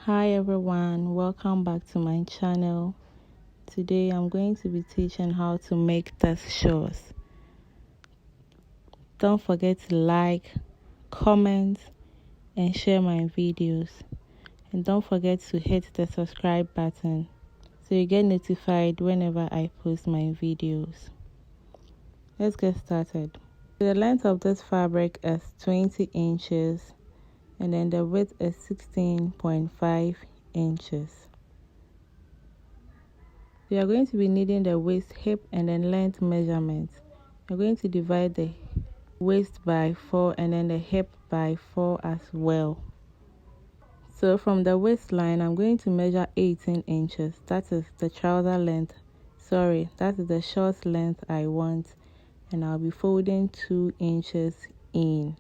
Hi everyone, welcome back to my channel. Today I'm going to be teaching how to make test shows. Don't forget to like, comment and share my videos, and don't forget to hit the subscribe button so you get notified whenever I post my videos. Let's get started. The length of this fabric is 20 inches and then the width is 16.5 inches. We are going to be needing the waist, hip and then length measurements. We're going to divide the waist by 4 and then the hip by 4 as well. So from the waistline, I'm going to measure 18 inches. That is the trouser length. That is the short length I want. And I'll be folding 2 inches in.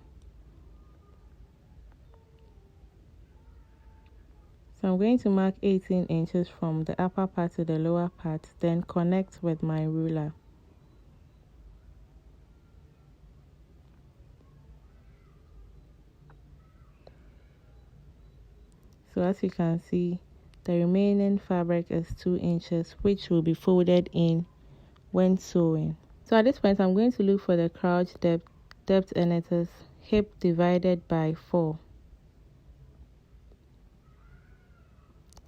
So I'm going to mark 18 inches from the upper part to the lower part, then connect with my ruler. So as you can see, the remaining fabric is 2 inches, which will be folded in when sewing. So at this point, I'm going to look for the crouch depth and it is hip divided by 4.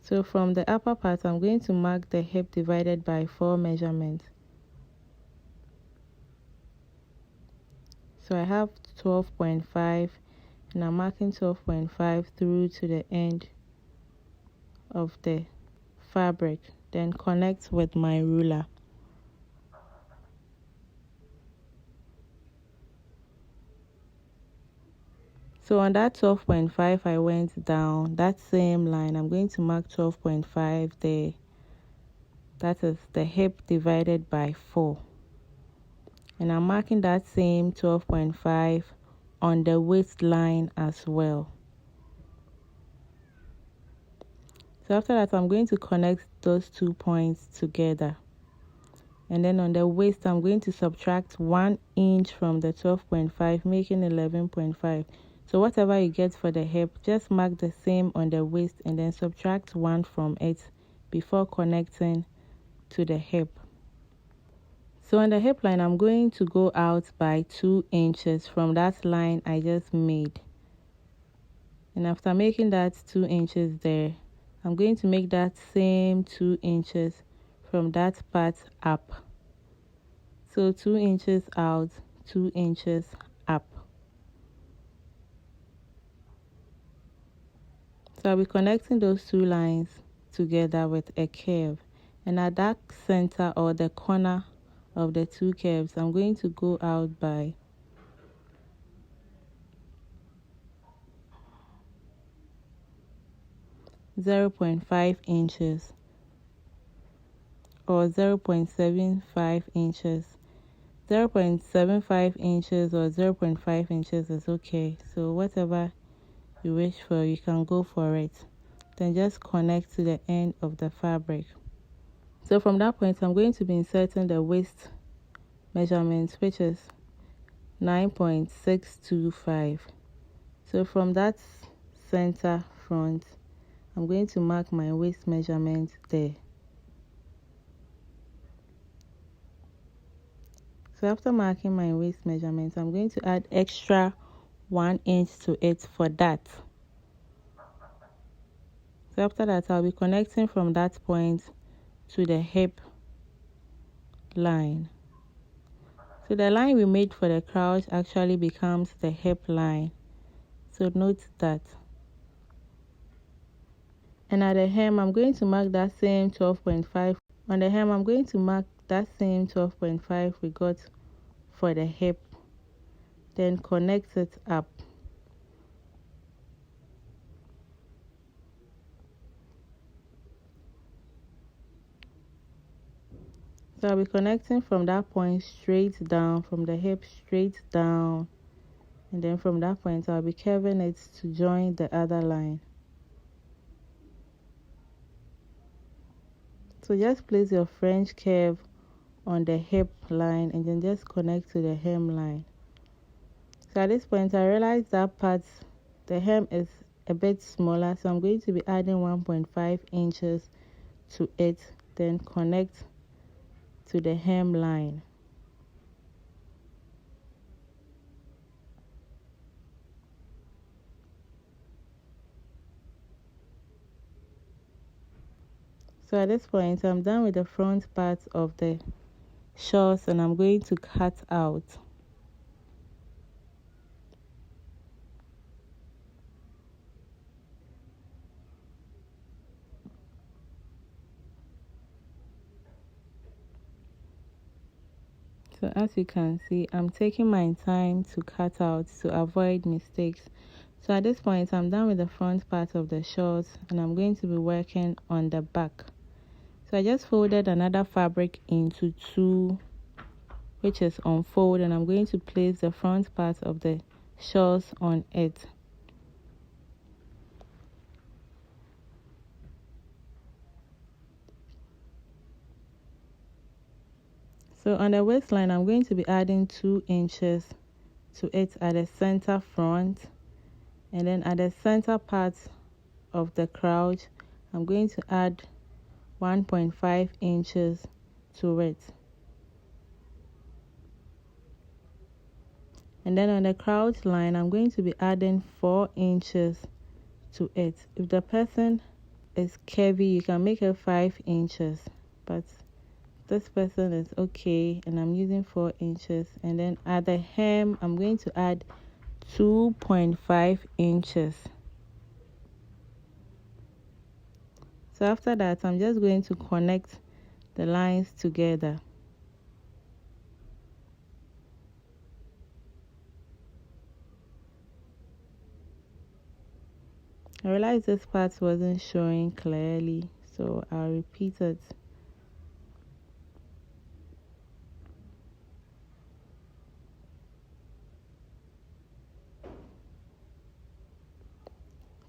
So from the upper part, I'm going to mark the hip divided by 4 measurement. So I have 12.5 and I'm marking 12.5 through to the end of the fabric, then connect with my ruler. So on that 12.5 I went down that same line. I'm going to mark 12.5 there. That is the hip divided by 4. And I'm marking that same 12.5 on the waistline as well. So after that, I'm going to connect those 2 points together. And then on the waist, I'm going to subtract 1 inch from the 12.5, making 11.5. So whatever you get for the hip, just mark the same on the waist and then subtract 1 from it before connecting to the hip. So on the hip line, I'm going to go out by 2 inches from that line I just made. And after making that 2 inches there, I'm going to make that same 2 inches from that part up. So 2 inches out, 2 inches up. So I'll be connecting those 2 lines together with a curve. And at that center or the corner of the 2 curves, I'm going to go out by 0.5 inches or 0.75 inches. 0.75 inches or 0.5 inches is okay. So whatever you wish for, you can go for it. Then just connect to the end of the fabric. So from that point, I'm going to be inserting the waist measurement, which is 9.625. So from that center front, I'm going to mark my waist measurement there. So after marking my waist measurement, I'm going to add extra 1 inch to it for that. So after that, I'll be connecting from that point to the hip line. So the line we made for the crouch actually becomes the hip line. So note that. And at the hem, I'm going to mark that same 12.5. On the hem, I'm going to mark that same 12.5 we got for the hip. Then connect it up. So I'll be connecting from that point straight down, from the hip straight down. And then from that point, I'll be curving it to join the other line. So just place your French curve on the hip line and then just connect to the hem line. So at this point, I realized that part, the hem is a bit smaller, so I'm going to be adding 1.5 inches to it, then connect to the hemline. So at this point, I'm done with the front part of the shorts, and I'm going to cut out. So as you can see, I'm taking my time to cut out to avoid mistakes. So at this point, I'm done with the front part of the shorts, and I'm going to be working on the back. So I just folded another fabric into two, which is unfold, and I'm going to place the front part of the shorts on it. So on the waistline, I'm going to be adding 2 inches to it at the center front, and then at the center part of the crouch, I'm going to add 1.5 inches to it. And then on the crouch line, I'm going to be adding 4 inches to it. If the person is curvy, you can make it 5 inches, but this person is okay, and I'm using 4 inches. And then at the hem, I'm going to add 2.5 inches. So after that, I'm just going to connect the lines together. I realized this part wasn't showing clearly, so I'll repeat it.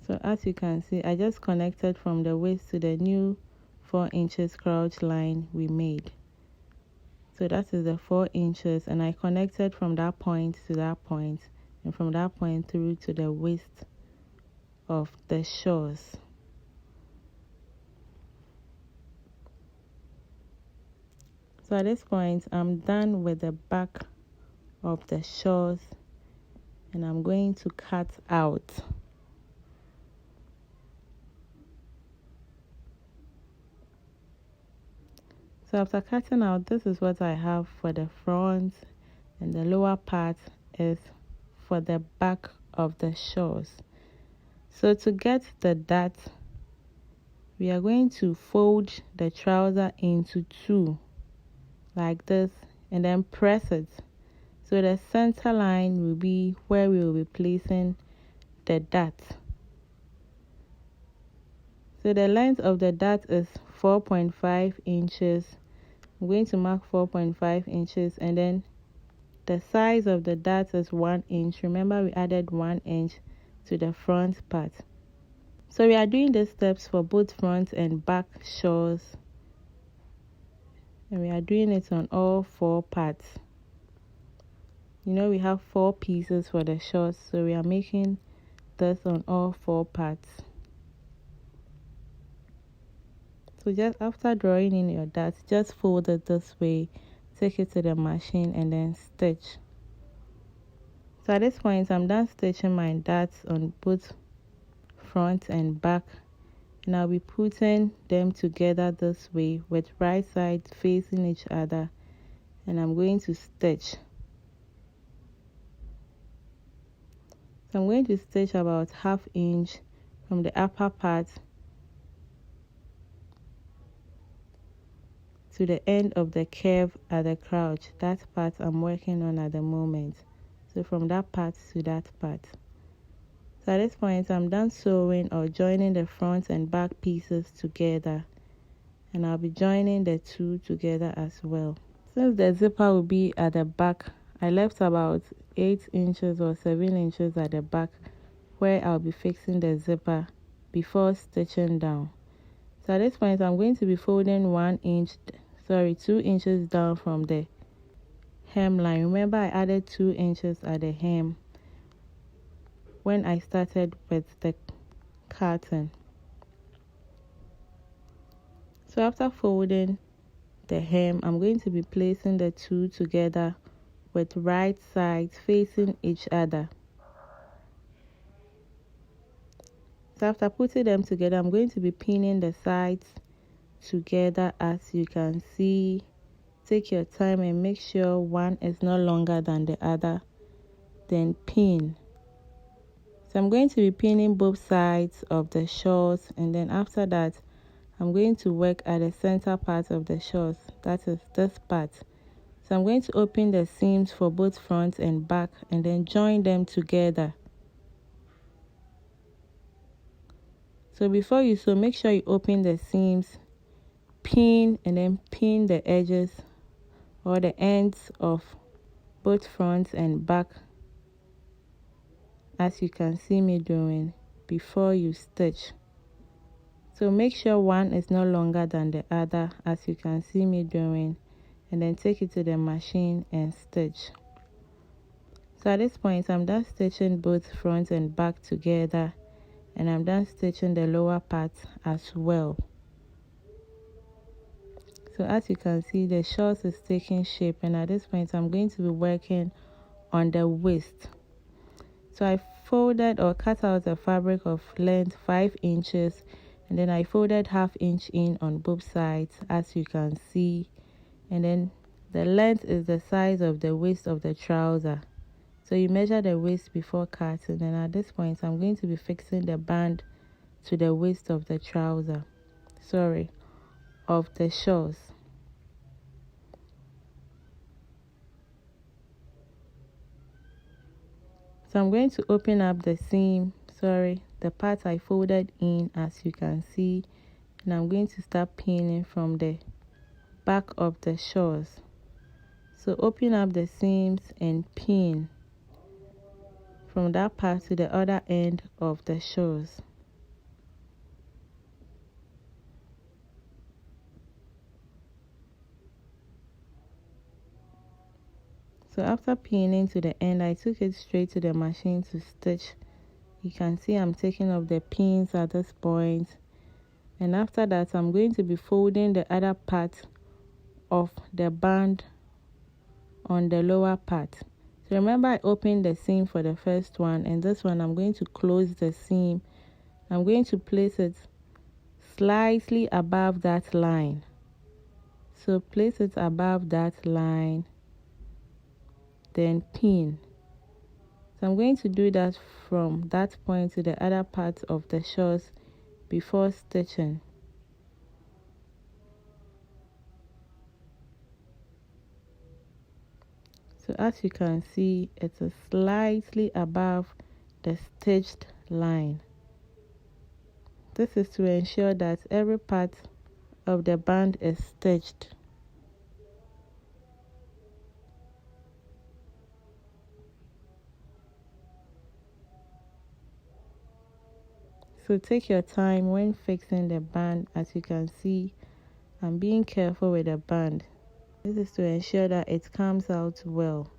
So as you can see, I just connected from the waist to the new 4 inches crouch line we made. So that is the 4 inches, and I connected from that point to that point, and from that point through to the waist of the shorts. So at this point, I'm done with the back of the shorts, and I'm going to cut out. So after cutting out, this is what I have for the front, and the lower part is for the back of the shorts. So to get the dart, we are going to fold the trouser into two like this, and then press it. So the center line will be where we will be placing the dart. So the length of the dart is 4.5 inches. I'm going to mark 4.5 inches, and then the size of the dart is 1 inch. Remember, we added 1 inch to the front part. So we are doing the steps for both front and back shorts, and we are doing it on all 4 parts. You know, we have 4 pieces for the shorts, so we are making this on all 4 parts. So just after drawing in your darts, just fold it this way, take it to the machine, and then stitch. So at this point, I'm done stitching my darts on both front and back, and I'll be putting them together this way with right sides facing each other, and I'm going to stitch. So I'm going to stitch about 1/2 inch from the upper part to the end of the curve at the crouch. That part I'm working on at the moment. So from that part to that part. So at this point, I'm done sewing or joining the front and back pieces together, and I'll be joining the two together as well. Since the zipper will be at the back, I left about 8 inches or 7 inches at the back where I'll be fixing the zipper before stitching down. So at this point, I'm going to be folding 2 inches down from the hemline. Remember, I added 2 inches at the hem when I started with the curtain. So after folding the hem, I'm going to be placing the two together with right sides facing each other. So after putting them together, I'm going to be pinning the sides together. As you can see, take your time and make sure one is no longer than the other, then pin. So I'm going to be pinning both sides of the shorts, and then after that I'm going to work at the center part of the shorts, that is this part. So I'm going to open the seams for both front and back and then join them together. So before you sew, make sure you open the seams, pin, and then pin the edges or the ends of both front and back, as you can see me doing, before you stitch. So make sure one is no longer than the other, as you can see me doing, and then take it to the machine and stitch. So at this point I'm done stitching both front and back together, and I'm done stitching the lower part as well. So as you can see, the shorts is taking shape, and at this point I'm going to be working on the waist. So I folded or cut out a fabric of length 5 inches, and then I folded 1/2 inch in on both sides, as you can see, and then the length is the size of the waist of the trouser. So you measure the waist before cutting, and at this point I'm going to be fixing the band to the waist of the trouser, of the shorts. So I'm going to open up the seam, the part I folded in, as you can see, and I'm going to start pinning from the back of the shorts. So open up the seams and pin from that part to the other end of the shorts. So after pinning to the end, I took it straight to the machine to stitch. You can see I'm taking off the pins at this point, and after that I'm going to be folding the other part of the band on the lower part. So remember, I opened the seam for the first one, and this one I'm going to close the seam. I'm going to place it slightly above that line. So place it above that line, then pin. So I'm going to do that from that point to the other part of the shorts before stitching. So as you can see, it is slightly above the stitched line. This is to ensure that every part of the band is stitched. So take your time when fixing the band. As you can see, I'm being careful with the band. This is to ensure that it comes out well.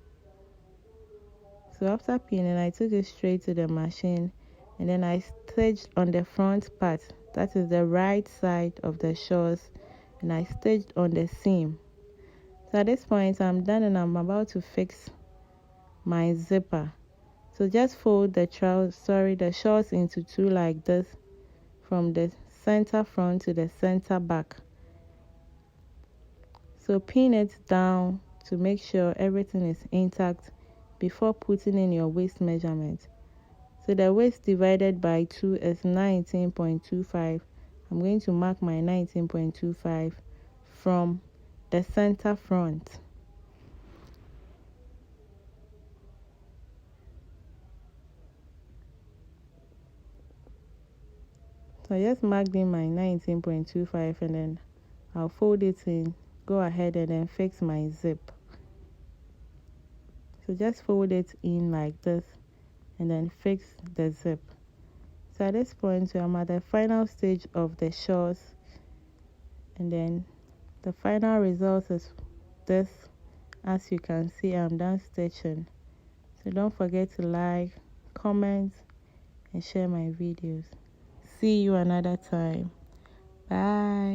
So after pinning, I took it straight to the machine, and then I stitched on the front part, that is the right side of the shorts, and I stitched on the seam. So at this point I'm done, and I'm about to fix my zipper. So just fold the shorts into two like this, from the center front to the center back. So pin it down to make sure everything is intact before putting in your waist measurement. So the waist divided by 2 is 19.25. I'm going to mark my 19.25 from the center front. So I just marked in my 19.25, and then I'll fold it in, go ahead and then fix my zip. So just fold it in like this and then fix the zip. So at this point I'm at the final stage of the shorts, and then the final result is this. As you can see, I'm done stitching. So don't forget to like, comment, and share my videos. See you another time. Bye.